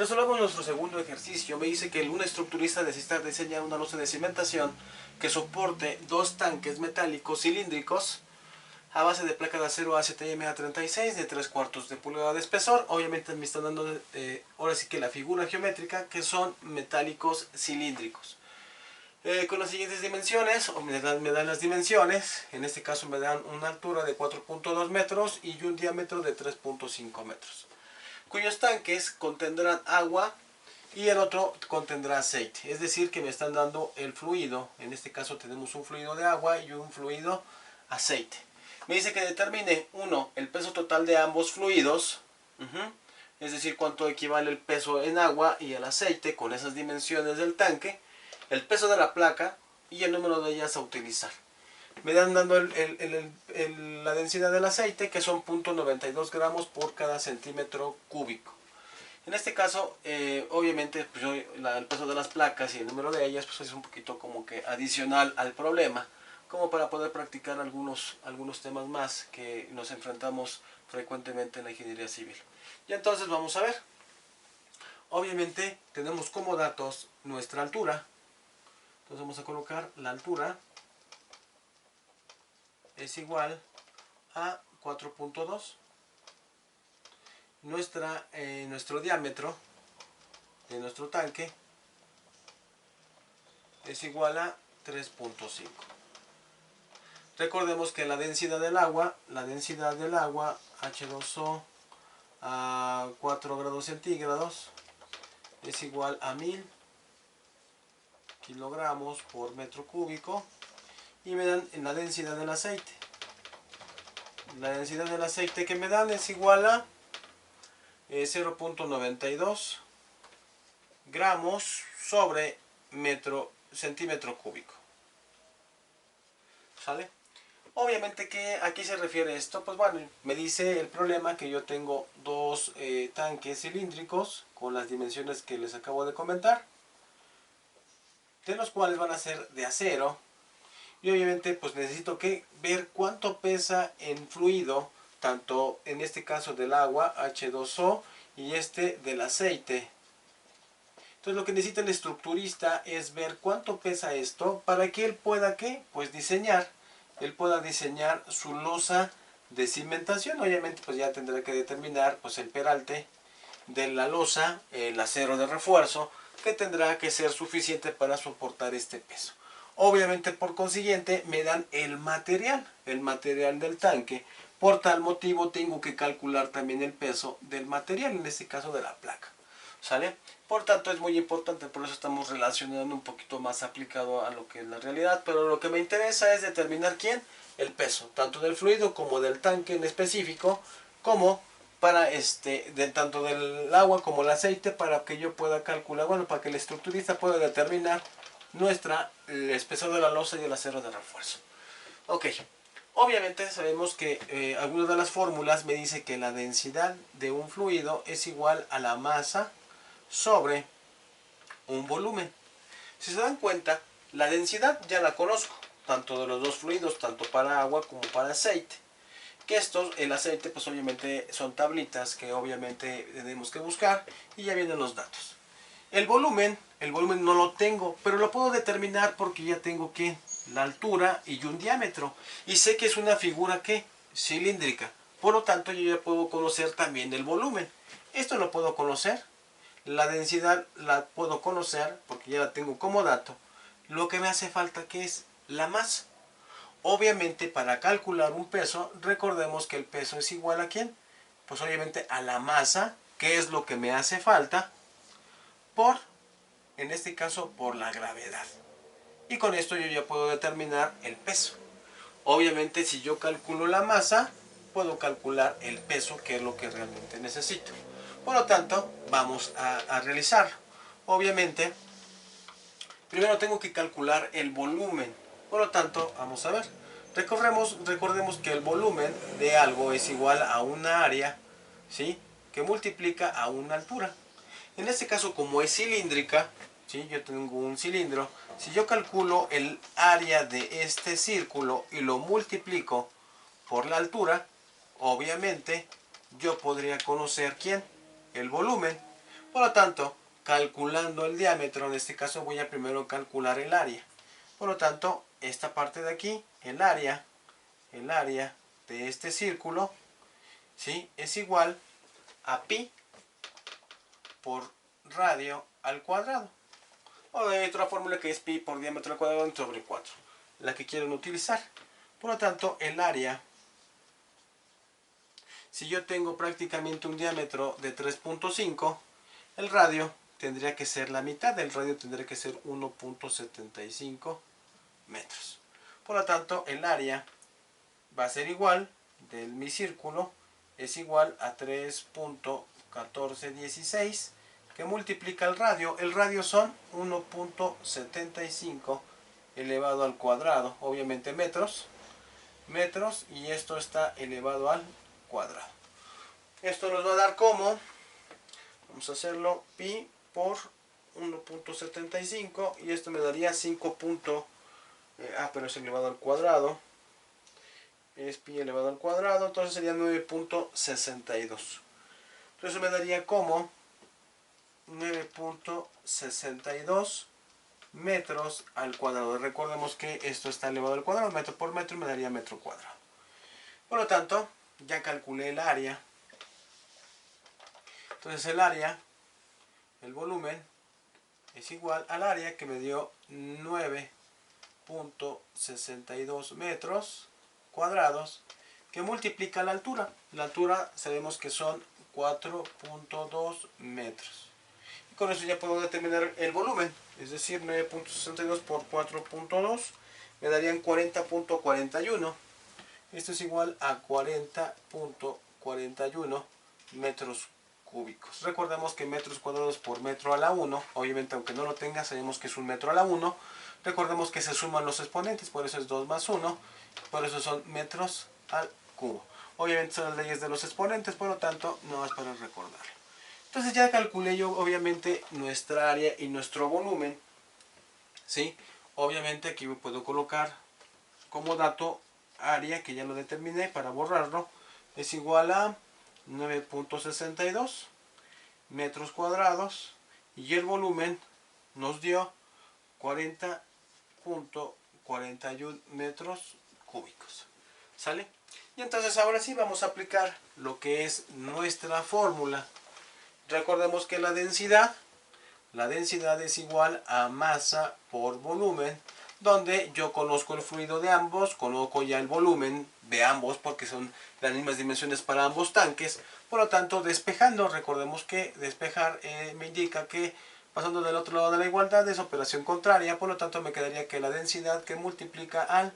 Resolvamos nuestro segundo ejercicio. Me dice que un estructurista necesita diseñar una losa de cimentación que soporte dos tanques metálicos cilíndricos a base de placa de acero AZM A36 de 3/4 de pulgada de espesor. Obviamente me están dando ahora sí que la figura geométrica, que son metálicos cilíndricos. Con las siguientes dimensiones, o me dan las dimensiones. En este caso me dan una altura de 4.2 metros y un diámetro de 3.5 metros. Cuyos tanques contendrán agua y el otro contendrá aceite. Es decir, que me están dando el fluido. En este caso tenemos un fluido de agua y un fluido aceite. Me dice que determine, uno, el peso total de ambos fluidos. Es decir, cuánto equivale el peso en agua y el aceite con esas dimensiones del tanque. El peso de la placa y el número de ellas a utilizar. Me dan dando la densidad del aceite, que son 0.92 gramos por cada centímetro cúbico. En este caso, obviamente, pues el peso de las placas y el número de ellas pues es un poquito como que adicional al problema, como para poder practicar algunos temas más que nos enfrentamos frecuentemente en la ingeniería civil. Y entonces vamos a ver. Obviamente tenemos como datos nuestra altura. Entonces vamos a colocar la altura es igual a 4.2. Nuestro diámetro de nuestro tanque es igual a 3.5. Recordemos que la densidad del agua H2O a 4 grados centígrados es igual a 1000 kilogramos por metro cúbico. Y me dan en la densidad del aceite. La densidad del aceite que me dan es igual a 0.92 gramos sobre centímetro cúbico. ¿Sale? Obviamente, que ¿a qué se refiere esto? Pues bueno, me dice el problema que yo tengo dos tanques cilíndricos con las dimensiones que les acabo de comentar, de los cuales van a ser de acero. Y obviamente pues necesito ver cuánto pesa en fluido, tanto en este caso del agua, H2O, y del aceite. Entonces lo que necesita el estructurista es ver cuánto pesa esto para que él pueda pues diseñar su losa de cimentación. Obviamente pues ya tendrá que determinar pues el peralte de la losa, el acero de refuerzo, que tendrá que ser suficiente para soportar este peso. Obviamente, por consiguiente, me dan el material del tanque. Por tal motivo, tengo que calcular también el peso del material, en este caso de la placa. ¿Sale? Por tanto, es muy importante, por eso estamos relacionando un poquito más aplicado a lo que es la realidad. Pero lo que me interesa es determinar el peso, tanto del fluido como del tanque en específico, como para tanto del agua como el aceite, para que yo pueda calcular, bueno, para que el estructurista pueda determinar el espesor de la losa y el acero de refuerzo. Ok, obviamente sabemos que algunas de las fórmulas me dice que la densidad de un fluido es igual a la masa sobre un volumen. Si se dan cuenta, la densidad ya la conozco, tanto de los dos fluidos, tanto para agua como para aceite. Que el aceite pues obviamente son tablitas que obviamente tenemos que buscar y ya vienen los datos. El volumen no lo tengo, pero lo puedo determinar porque ya tengo la altura y un diámetro. Y sé que es una figura cilíndrica. Por lo tanto, yo ya puedo conocer también el volumen. Esto lo puedo conocer. La densidad la puedo conocer porque ya la tengo como dato. Lo que me hace falta es la masa. Obviamente, para calcular un peso, recordemos que el peso es igual a pues obviamente a la masa, que es lo que me hace falta, en este caso por la gravedad. Y con esto yo ya puedo determinar el peso. Obviamente, si yo calculo la masa, puedo calcular el peso, que es lo que realmente necesito. Por lo tanto, vamos a realizarlo. Obviamente, primero tengo que calcular el volumen. Por lo tanto, vamos a ver. Recordemos que el volumen de algo es igual a una área, ¿sí?, que multiplica a una altura. En este caso, como es cilíndrica, ¿sí?, yo tengo un cilindro. Si yo calculo el área de este círculo y lo multiplico por la altura, obviamente yo podría conocer el volumen. Por lo tanto, calculando el diámetro, en este caso voy a primero calcular el área. Por lo tanto, esta parte de aquí, el área de este círculo, ¿sí?, es igual a pi por radio al cuadrado. O hay otra fórmula que es pi por diámetro al cuadrado sobre 4, la que quieren utilizar. Por lo tanto, el área, si yo tengo prácticamente un diámetro de 3.5, el radio tendría que ser la mitad, el radio tendría que ser 1.75 metros. Por lo tanto, el área va a ser igual, de mi círculo, es igual a 3.1416, que multiplica el radio. El radio son 1.75 elevado al cuadrado, obviamente metros, y esto está elevado al cuadrado. Esto nos va a dar como, vamos a hacerlo, pi por 1.75, y esto me daría 5. Pero es elevado al cuadrado, es pi elevado al cuadrado, entonces sería 9.62. Entonces me daría como 9.62 metros al cuadrado. Recordemos que esto está elevado al cuadrado, metro por metro, me daría metro cuadrado. Por lo tanto, ya calculé el área. Entonces el área, el volumen, es igual al área que me dio 9.62 metros cuadrados, que multiplica la altura. La altura sabemos que son 4.2 metros. Y con eso ya puedo determinar el volumen, es decir, 9.62 por 4.2 me darían 40.41. Esto es igual a 40.41 metros cúbicos. Recordemos que metros cuadrados por metro a la 1, obviamente aunque no lo tenga, sabemos que es un metro a la 1. Recordemos que se suman los exponentes, por eso es 2 más 1, por eso son metros al cubo. Obviamente son las leyes de los exponentes, por lo tanto, no es para recordar. Entonces ya calculé yo, obviamente, nuestra área y nuestro volumen, ¿sí? Obviamente aquí me puedo colocar como dato área, que ya lo determiné para borrarlo, es igual a 9.62 metros cuadrados, y el volumen nos dio 40.41 metros cúbicos. ¿Sale? Y entonces ahora sí vamos a aplicar lo que es nuestra fórmula. Recordemos que la densidad es igual a masa por volumen, donde yo conozco el fluido de ambos, conozco ya el volumen de ambos porque son las mismas dimensiones para ambos tanques. Por lo tanto, despejando, recordemos que despejar me indica que pasando del otro lado de la igualdad es operación contraria, por lo tanto me quedaría que la densidad que multiplica al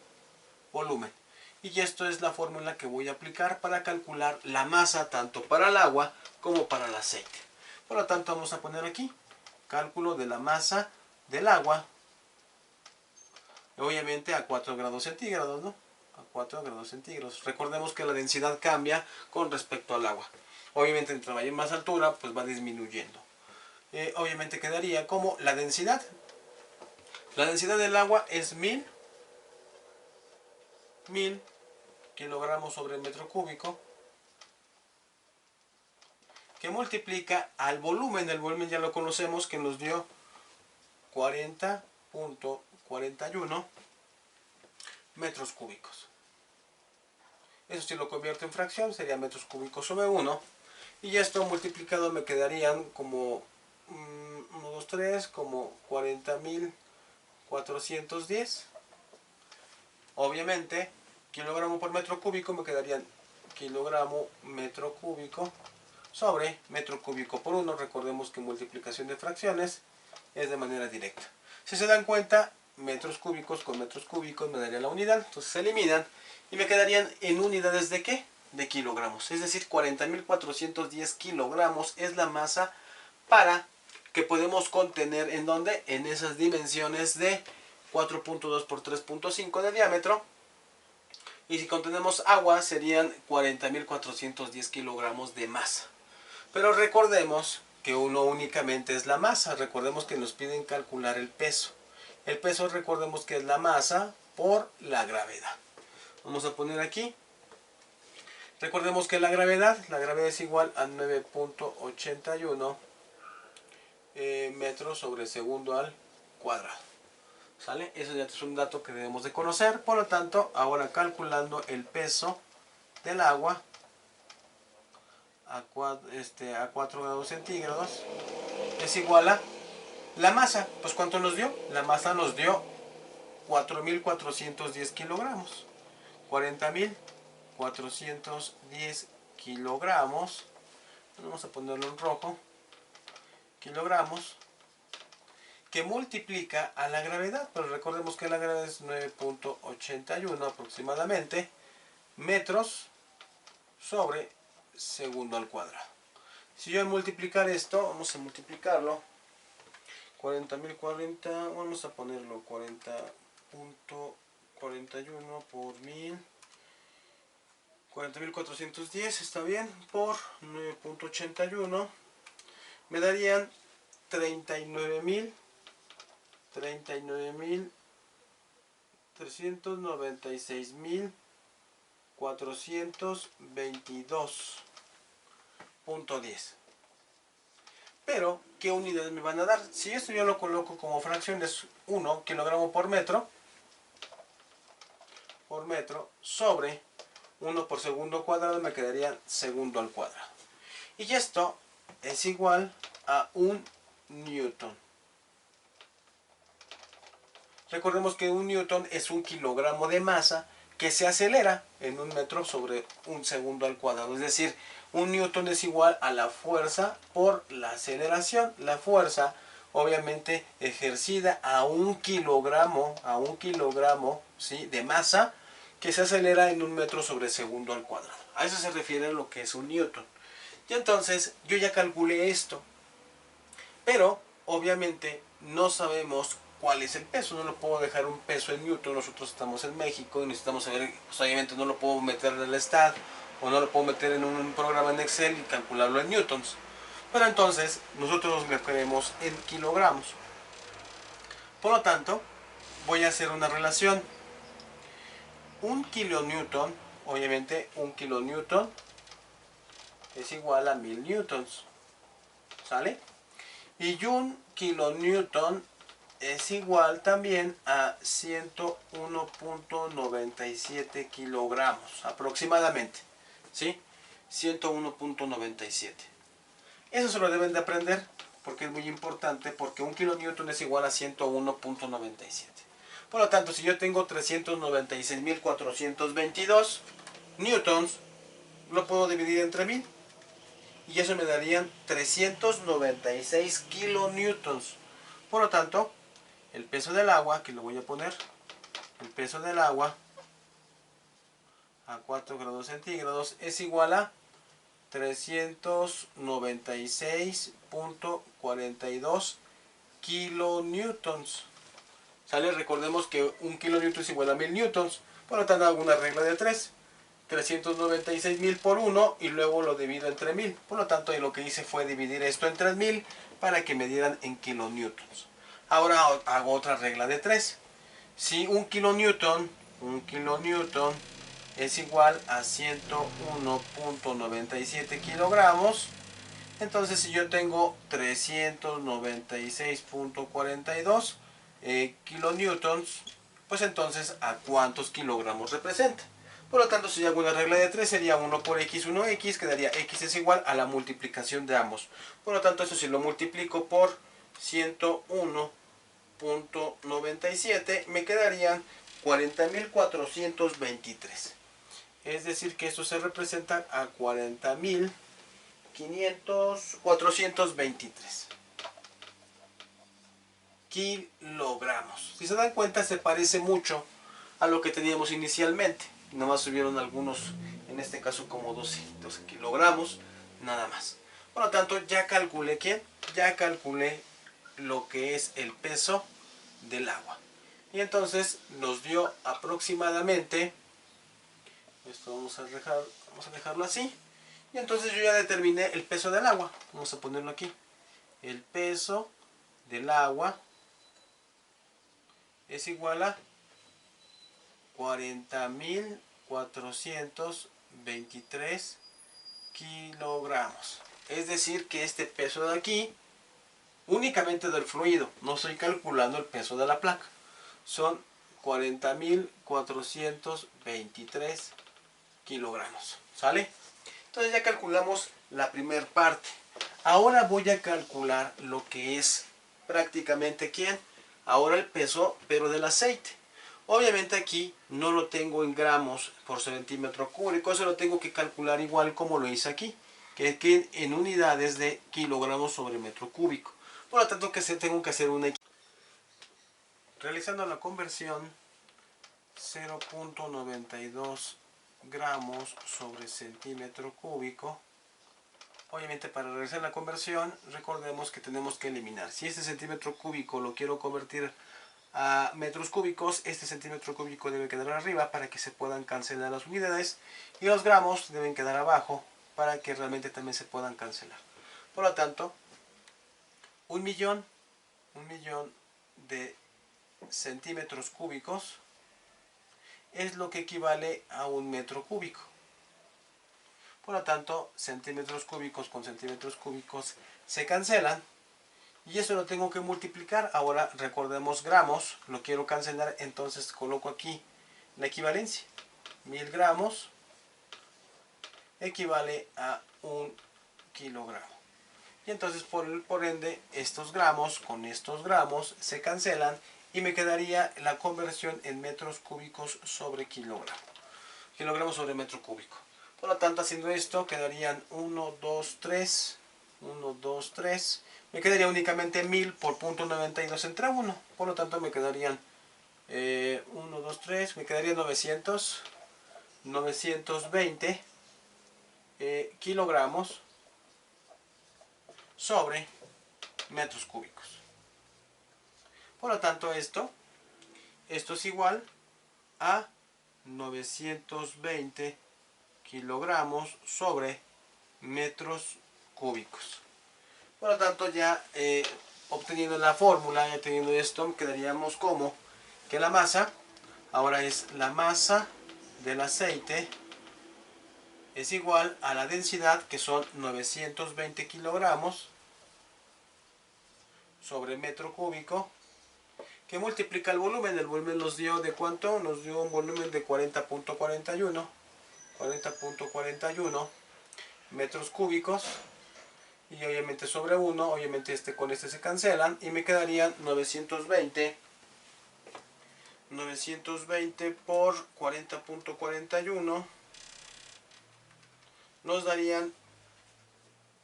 volumen. Y esto es la fórmula que voy a aplicar para calcular la masa tanto para el agua como para el aceite. Por lo tanto, vamos a poner aquí cálculo de la masa del agua, obviamente a 4 grados centígrados, ¿no? A 4 grados centígrados. Recordemos que la densidad cambia con respecto al agua. Obviamente, entre mayor más altura, pues va disminuyendo. Obviamente quedaría como la densidad. La densidad del agua es 1000 kilogramos sobre el metro cúbico, que multiplica al volumen. El volumen ya lo conocemos, que nos dio 40.41 metros cúbicos. Eso si lo convierto en fracción sería metros cúbicos sobre 1. Y esto multiplicado me quedarían como 1, 2, 3, como 40.410. Obviamente, kilogramo por metro cúbico me quedarían kilogramo metro cúbico sobre metro cúbico por 1. Recordemos que multiplicación de fracciones es de manera directa. Si se dan cuenta, metros cúbicos con metros cúbicos me daría la unidad, entonces se eliminan y me quedarían en unidades de ¿qué? De kilogramos. Es decir, 40.410 kilogramos es la masa para que podemos contener en donde, en esas dimensiones de 4.2 por 3.5 de diámetro. Y si contenemos agua serían 40.410 kilogramos de masa. Pero recordemos que uno únicamente es la masa. Recordemos que nos piden calcular el peso. El peso, recordemos que es la masa por la gravedad. Vamos a poner aquí. Recordemos que la gravedad es igual a 9.81 metros sobre segundo al cuadrado. ¿Sale? Eso ya es un dato que debemos de conocer. Por lo tanto, ahora calculando el peso del agua a 4 grados centígrados es igual a la masa. Pues ¿cuánto nos dio? La masa nos dio 4.410 kilogramos. 40.410 kilogramos. Vamos a ponerlo en rojo. Kilogramos. Que multiplica a la gravedad. Pero recordemos que la gravedad es 9.81 aproximadamente metros sobre segundo al cuadrado. Si yo voy a multiplicar esto, vamos a multiplicarlo. 40.040, vamos a ponerlo 40.41 por 1000. 40.410, está bien, por 9.81 me darían 396.422.10. Pero, ¿qué unidades me van a dar? Si esto yo lo coloco como fracciones, 1 kilogramo por metro sobre 1 por segundo cuadrado, me quedaría segundo al cuadrado. Y esto es igual a 1 newton. Recordemos que 1 newton es 1 kilogramo de masa que se acelera en 1 metro sobre 1 segundo al cuadrado. Es decir, 1 newton es igual a la fuerza por la aceleración. La fuerza, obviamente, ejercida a 1 kilogramo, ¿sí?, de masa que se acelera en 1 metro sobre segundo al cuadrado. A eso se refiere lo que es 1 newton. Y entonces, yo ya calculé esto. Pero, obviamente, no sabemos cuál es el peso. No lo puedo dejar un peso en newton. Nosotros estamos en México y necesitamos saber, pues obviamente no lo puedo meter en el STAD o no lo puedo meter en un programa en Excel y calcularlo en newtons. Pero entonces nosotros lo queremos en kilogramos. Por lo tanto, voy a hacer una relación. 1 kilonewton, obviamente 1 kilonewton es igual a 1000 newtons. ¿Sale? Y 1 kilonewton es igual también a 101.97 kilogramos aproximadamente, ¿sí? 101.97. Eso se lo deben de aprender porque es muy importante, porque 1 kilonewton es igual a 101.97. Por lo tanto, si yo tengo 396.422 newtons, lo puedo dividir entre 1000 y eso me darían 396 kilonewtons. Por lo tanto, el peso del agua, que lo voy a poner, el peso del agua a 4 grados centígrados es igual a 396.42 kilonewtons. ¿Sale? Recordemos que 1 kilonewton es igual a 1000 newtons. Por lo tanto, hago una regla de 3. 396.000 por 1 y luego lo divido entre 1000. Por lo tanto, lo que hice fue dividir esto entre 1000 para que me dieran en kilonewtons. Ahora hago otra regla de 3. Si 1 kilonewton es igual a 101.97 kilogramos, entonces si yo tengo 396.42 kilonewtons, pues entonces ¿a cuántos kilogramos representa? Por lo tanto, si hago una regla de 3, sería 1 por x, 1x, quedaría x es igual a la multiplicación de ambos. Por lo tanto, eso si lo multiplico por 101.97, me quedarían 40.423. Es decir, que esto se representa a 40.423 kilogramos. Si se dan cuenta, se parece mucho a lo que teníamos inicialmente. Nada más subieron algunos, en este caso como 12 kilogramos, nada más. Por lo tanto, ya calculé ya calculé lo que es el peso del agua. Y entonces nos dio aproximadamente, esto vamos a dejarlo así. Y entonces yo ya determiné el peso del agua. Vamos a ponerlo aquí. El peso del agua es igual a 40.423 kilogramos. Es decir, que este peso de aquí únicamente del fluido, no estoy calculando el peso de la placa. Son 40.423 kilogramos, ¿sale? Entonces ya calculamos la primera parte. Ahora voy a calcular lo que es prácticamente, ¿quién? Ahora el peso, pero del aceite. Obviamente aquí no lo tengo en gramos por centímetro cúbico, eso lo tengo que calcular igual como lo hice aquí, que es que en unidades de kilogramos sobre metro cúbico. Por lo tanto, tengo que hacer una... Realizando la conversión, 0.92 gramos sobre centímetro cúbico. Obviamente para realizar la conversión, recordemos que tenemos que eliminar. Si este centímetro cúbico lo quiero convertir a metros cúbicos, este centímetro cúbico debe quedar arriba para que se puedan cancelar las unidades, y los gramos deben quedar abajo para que realmente también se puedan cancelar. Por lo tanto, un millón de centímetros cúbicos es lo que equivale a un metro cúbico. Por lo tanto, centímetros cúbicos con centímetros cúbicos se cancelan, y eso lo tengo que multiplicar. Ahora recordemos gramos, lo quiero cancelar, entonces coloco aquí la equivalencia. 1000 gramos equivale a 1 kilogramo. Y entonces por ende estos gramos con estos gramos se cancelan y me quedaría la conversión en metros cúbicos sobre kilogramo. Kilogramos sobre metro cúbico. Por lo tanto, haciendo esto quedarían 1, 2, 3, 1, 2, 3. Me quedaría únicamente 1000 por punto 92 entre 1. Por lo tanto me quedarían 1, 2, 3. Me quedaría 920 kilogramos sobre metros cúbicos. Por lo tanto esto es igual a 920 kilogramos sobre metros cúbicos. Por lo tanto, ya obteniendo la fórmula, ya teniendo esto, quedaríamos como que la masa, ahora es la masa del aceite, es igual a la densidad, que son 920 kilogramos sobre metro cúbico, que multiplica el volumen. El volumen nos dio de ¿cuánto? Nos dio un volumen de 40.41 metros cúbicos, y obviamente sobre 1, obviamente con este se cancelan, y me quedarían 920 por 40.41 nos darían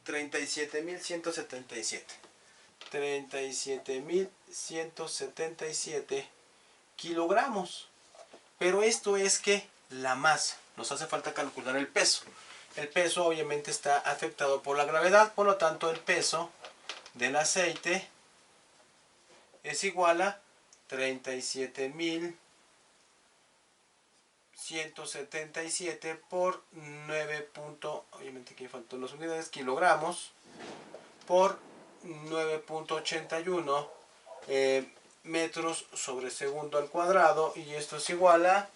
37.177 kilogramos. Pero esto es que la masa, nos hace falta calcular el peso. El peso obviamente está afectado por la gravedad, por lo tanto el peso del aceite es igual a 37.177 por 9. Obviamente aquí faltan las unidades, kilogramos, por 9.81 metros sobre segundo al cuadrado, y esto es igual a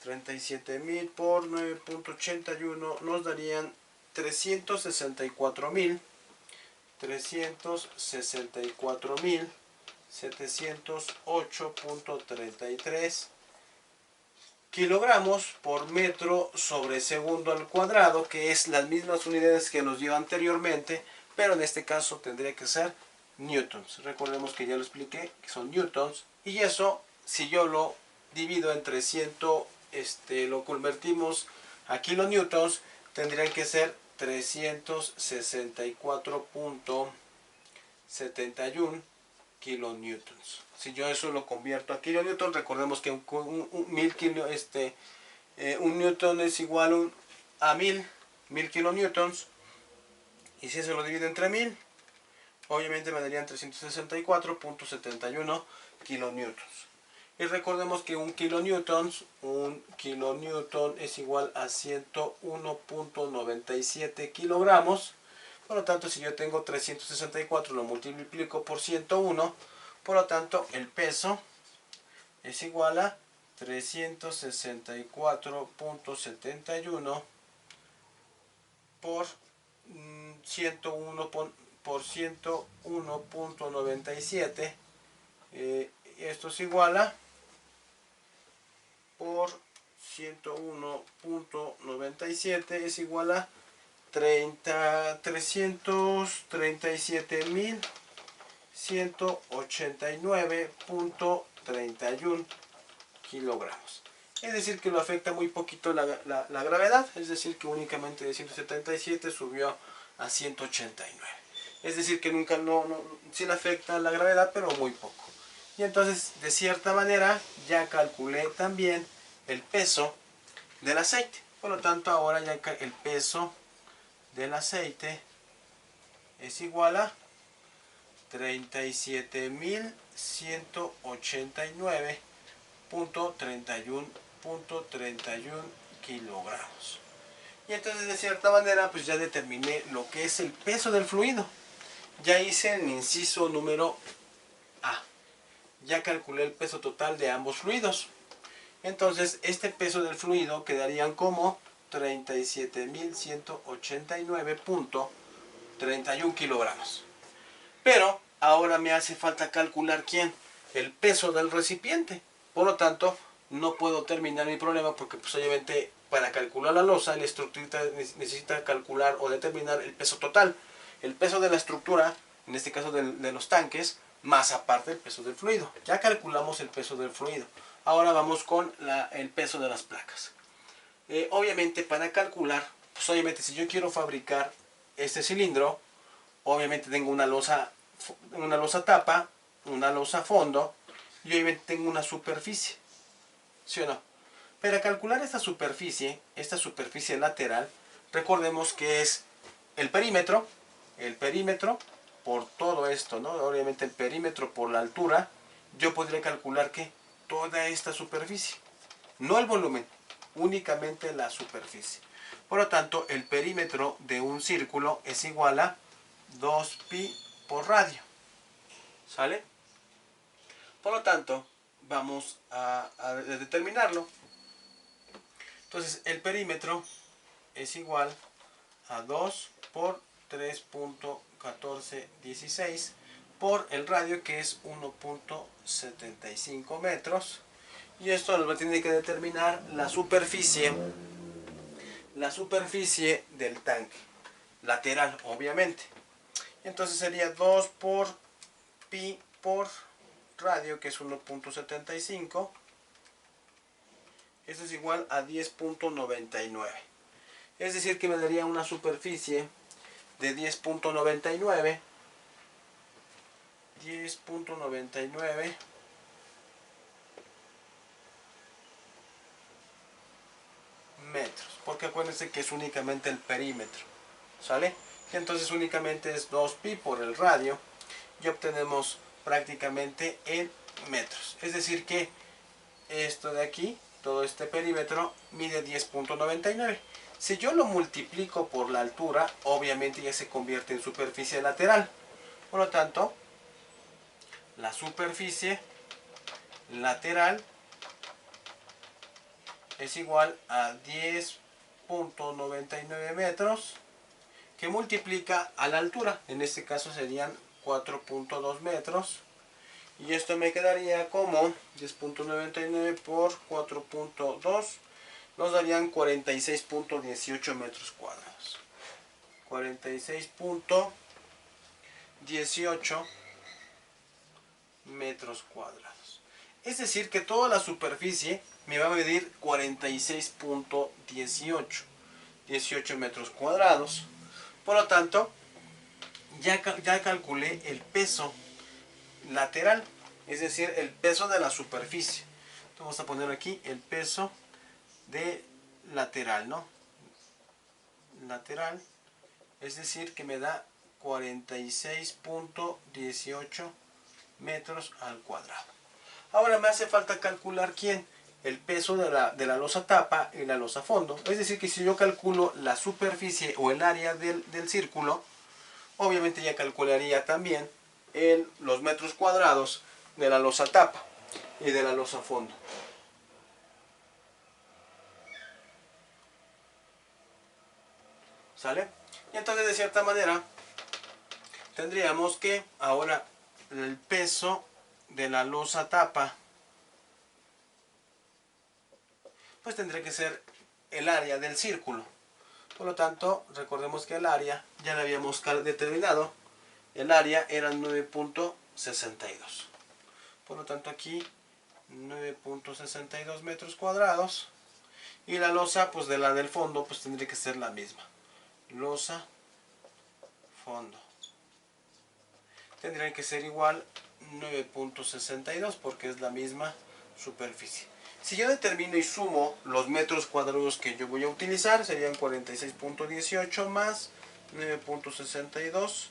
37.000 por 9.81 nos darían 364.708.33 kilogramos por metro sobre segundo al cuadrado, que es las mismas unidades que nos dio anteriormente, pero en este caso tendría que ser newtons. Recordemos que ya lo expliqué, que son newtons, y eso, si yo lo divido entre 100, lo convertimos a kilonewtons, tendrían que ser 364.71 kilonewtons. Si yo eso lo convierto a kilonewtons, recordemos que un newton es igual a 1000 kilonewtons, y si se lo divide entre 1000, obviamente me darían 364.71 kilonewtons. Y recordemos que un kilonewton es igual a 101.97 kilogramos. Por lo tanto, si yo tengo 364, lo multiplico por 101. Por lo tanto, el peso es igual a 364.71 por 101. por 101.97. Esto es igual a por 101.97 es igual a 337.189.31 kilogramos. Es decir, que lo afecta muy poquito la gravedad, es decir, que únicamente de 177 subió a 189. Es decir, que nunca sí le afecta la gravedad, pero muy poco. Y entonces, de cierta manera, ya calculé también el peso del aceite. Por lo tanto, ahora ya el peso del aceite es igual a 37.189.31 kilogramos. Y entonces, de cierta manera, pues ya determiné lo que es el peso del fluido. Ya hice el inciso número A. Ya calculé el peso total de ambos fluidos. Entonces, este peso del fluido quedarían como 37.189.31 kilogramos. Pero ahora me hace falta calcular ¿quién? El peso del recipiente. Por lo tanto, no puedo terminar mi problema porque pues obviamente para calcular la losa, el estructurista necesita calcular o determinar el peso total. El peso de la estructura, en este caso de los tanques, más aparte el peso del fluido. Ya calculamos el peso del fluido. Ahora vamos con el peso de las placas. Obviamente para calcular, pues obviamente si yo quiero fabricar este cilindro, obviamente tengo una losa tapa, una losa fondo y obviamente tengo una superficie, ¿sí o no? Para calcular esta superficie lateral, recordemos que es el perímetro por todo esto, ¿no? Obviamente el perímetro por la altura, yo podría calcular que toda esta superficie, no el volumen, únicamente la superficie. Por lo tanto, el perímetro de un círculo es igual a 2pi por radio. ¿Sale? Por lo tanto, vamos a determinarlo. Entonces, el perímetro es igual a 2 por 3.1416 por el radio, que es 1.75 metros. Y esto nos va a tener que determinar la superficie del tanque lateral, obviamente. Entonces sería 2 por pi por radio, que es 1.75. Esto es igual a 10.99. Es decir, que me daría una superficie de 10.99 metros, porque acuérdense que es únicamente el perímetro, ¿sale? Y entonces únicamente es 2pi por el radio y obtenemos prácticamente en metros. Es decir que esto de aquí, todo este perímetro, mide 10.99. Si yo lo multiplico por la altura, obviamente ya se convierte en superficie lateral. Por lo tanto, la superficie lateral es igual a 10.99 metros, que multiplica a la altura. En este caso serían 4.2 metros. Y esto me quedaría como 10.99 por 4.2. Nos darían 46.18 metros cuadrados. 46.18 metros cuadrados. Es decir, que toda la superficie me va a medir 46.18 metros cuadrados. Por lo tanto, ya calculé el peso lateral, es decir, el peso de la superficie. Entonces vamos a poner aquí el peso de lateral, ¿no? Lateral, es decir, que me da 46.18 metros al cuadrado. Ahora me hace falta calcular ¿quién? El peso de la losa tapa y la losa fondo. Es decir, que si yo calculo la superficie o el área del círculo, obviamente ya calcularía también los metros cuadrados de la losa tapa y de la losa fondo. ¿Sale? Y entonces de cierta manera tendríamos que ahora el peso de la losa tapa, pues tendría que ser el área del círculo. Por lo tanto, recordemos que el área ya la habíamos determinado. El área era 9.62. Por lo tanto, aquí 9.62 metros cuadrados. Y la losa, pues de la del fondo, pues tendría que ser la misma. Losa, fondo. Tendrían que ser igual 9.62 porque es la misma superficie. Si yo determino y sumo los metros cuadrados que yo voy a utilizar, serían 46.18 más 9.62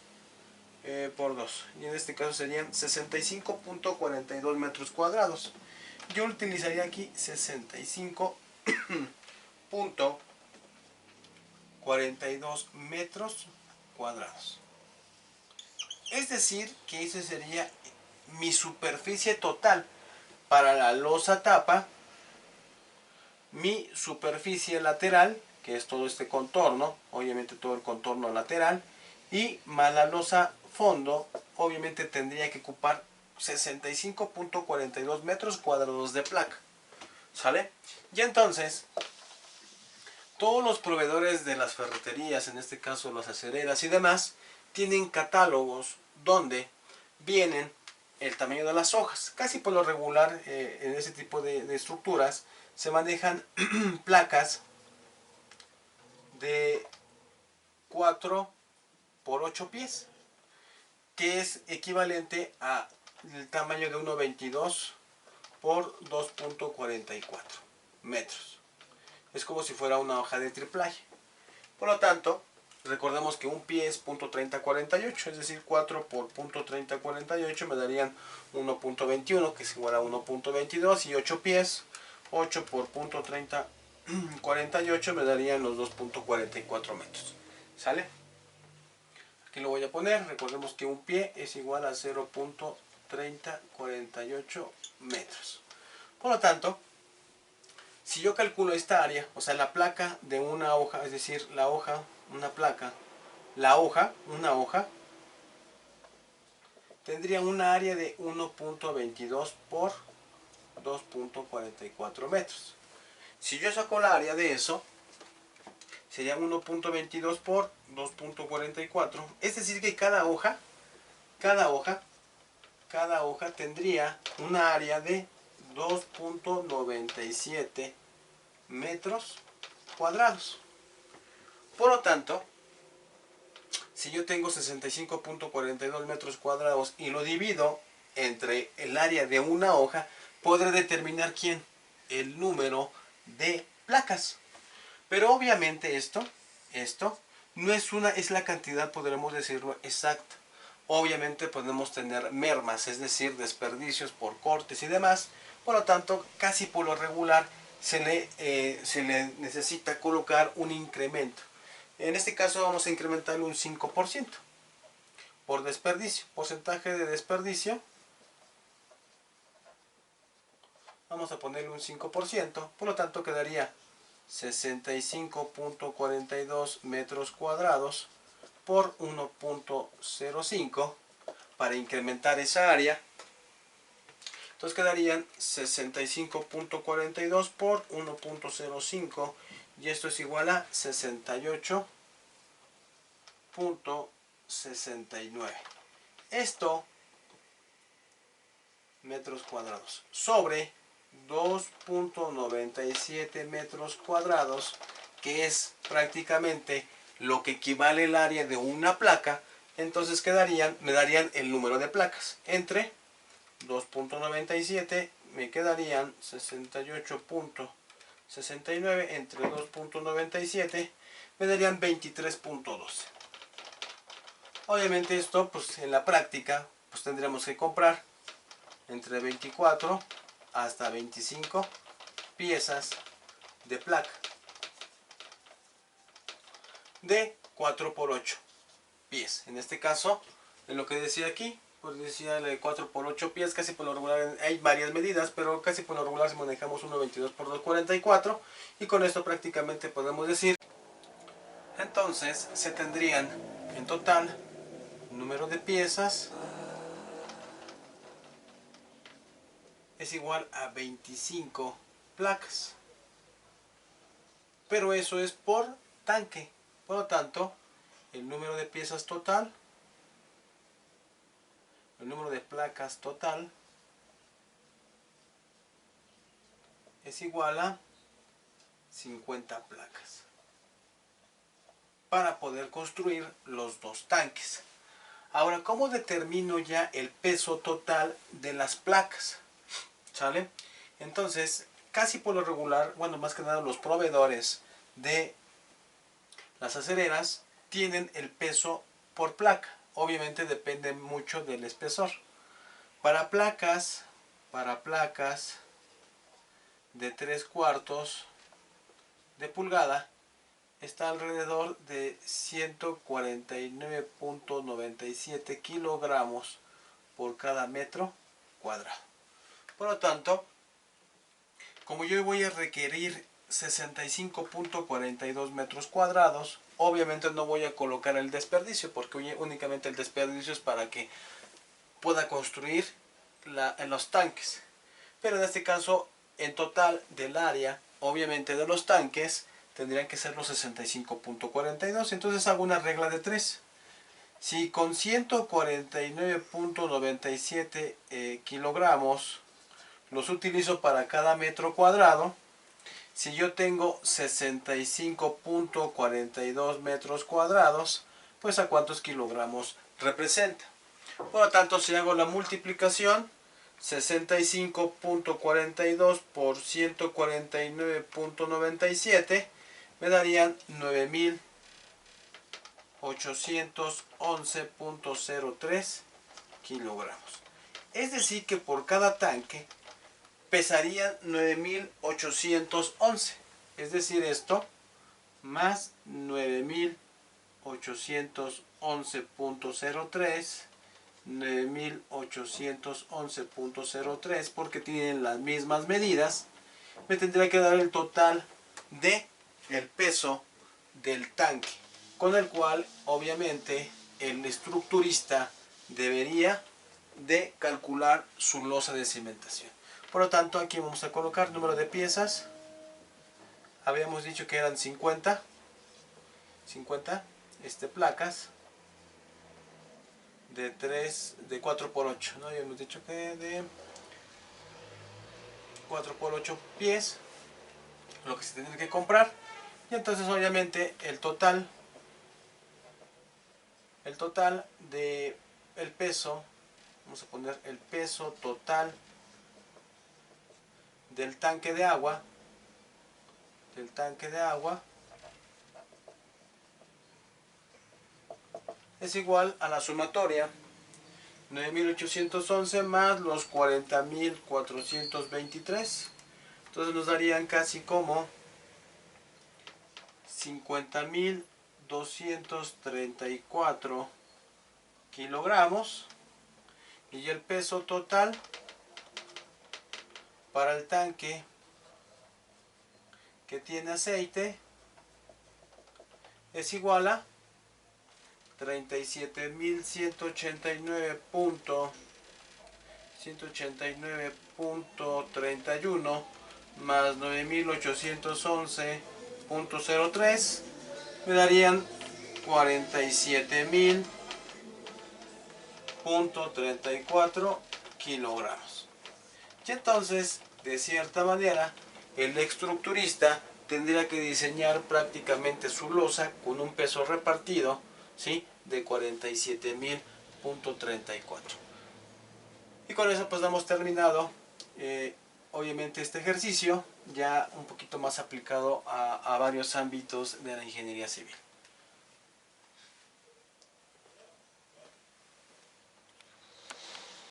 por 2. Y en este caso serían 65.42 metros cuadrados. Yo utilizaría aquí 65.42 metros cuadrados. Es decir, que esa sería mi superficie total para la losa tapa, mi superficie lateral, que es todo este contorno, obviamente todo el contorno lateral, y más la losa fondo, obviamente tendría que ocupar 65.42 metros cuadrados de placa. ¿Sale? Y entonces, todos los proveedores de las ferreterías, en este caso las acereras y demás, tienen catálogos donde vienen el tamaño de las hojas. Casi por lo regular en ese tipo de estructuras se manejan placas de 4 por 8 pies, que es equivalente al tamaño de 1.22 por 2.44 metros. Es como si fuera una hoja de triplaje. Por lo tanto, recordemos que un pie es .3048, es decir, 4 por .3048 me darían 1.21, que es igual a 1.22, y 8 pies, 8 por .3048 me darían los 2.44 metros. ¿Sale? Aquí lo voy a poner. Recordemos que un pie es igual a 0.3048 metros. Por lo tanto, si yo calculo esta área, o sea, la placa de una hoja, es decir, la hoja, una placa, la hoja, una hoja, tendría una área de 1.22 por 2.44 metros. Si yo saco la área de eso, sería 1.22 por 2.44. Es decir que cada hoja tendría una área de 2.97 metros cuadrados. Por lo tanto, si yo tengo 65.42 metros cuadrados y lo divido entre el área de una hoja, podré determinar quién, el número de placas. Pero obviamente esto no es la cantidad, podremos decirlo, exacta. Obviamente podemos tener mermas, es decir, desperdicios por cortes y demás. Por lo tanto, casi por lo regular se le necesita colocar un incremento. En este caso vamos a incrementarlo un 5% por desperdicio. Porcentaje de desperdicio, vamos a ponerle un 5%, por lo tanto quedaría 65.42 metros cuadrados por 1.05 para incrementar esa área. Entonces quedarían 65.42 por 1.05 y esto es igual a 68.69. Esto metros cuadrados sobre 2.97 metros cuadrados, que es prácticamente lo que equivale el área de una placa. Entonces me darían el número de placas entre 2.97, me quedarían 68.69 entre 2.97, me darían 23.12. Obviamente esto, pues en la práctica, pues tendríamos que comprar entre 24 hasta 25 piezas de placa de 4 por 8 pies. En este caso, en lo que decía aquí, pues decía de 4 por 8 pies, casi por lo regular hay varias medidas, pero casi por lo regular si manejamos 1.22 por 2.44 y con esto prácticamente podemos decir, entonces se tendrían en total número de piezas es igual a 25 placas. Pero eso es por tanque. Por lo tanto, el número de piezas total, el número de placas total es igual a 50 placas para poder construir los dos tanques. Ahora, ¿cómo determino ya el peso total de las placas? ¿Sale? Entonces, casi por lo regular, bueno, más que nada los proveedores de las acereras tienen el peso por placa. Obviamente depende mucho del espesor. Para placas de 3/4 de pulgada está alrededor de 149.97 kilogramos por cada metro cuadrado. Por lo tanto, como yo voy a requerir 65.42 metros cuadrados, obviamente no voy a colocar el desperdicio, porque únicamente el desperdicio es para que pueda construir en los tanques. Pero en este caso, en total del área, obviamente de los tanques, tendrían que ser los 65.42. Entonces hago una regla de 3. Si con 149.97 kilogramos los utilizo para cada metro cuadrado, si yo tengo 65.42 metros cuadrados, pues a cuántos kilogramos representa. Por lo tanto, si hago la multiplicación, 65.42 por 149.97 me darían 9.811.03 kilogramos. Es decir que por cada tanque pesarían 9.811. Es decir, esto más 9.811.03, 9.811.03, porque tienen las mismas medidas, me tendría que dar el total de el peso del tanque, con el cual obviamente el estructurista debería de calcular su losa de cimentación. Por lo tanto, aquí vamos a colocar número de piezas. Habíamos dicho que eran 50 placas de 4×8, ¿no? Habíamos dicho que de 4×8 pies, lo que se tiene que comprar. Y entonces obviamente el total de el peso, vamos a poner el peso total del tanque de agua, es igual a la sumatoria 9.811 más los 40.423. Entonces nos darían casi como 50.234 kilogramos. Y el peso total para el tanque que tiene aceite es igual a 37.189.31 más 9.811.03 me darían 47.000.34 kilogramos. Y entonces, de cierta manera, el estructurista tendría que diseñar prácticamente su losa con un peso repartido, ¿sí?, de 47.000.34. Y con eso pues hemos terminado obviamente este ejercicio, ya un poquito más aplicado a varios ámbitos de la ingeniería civil.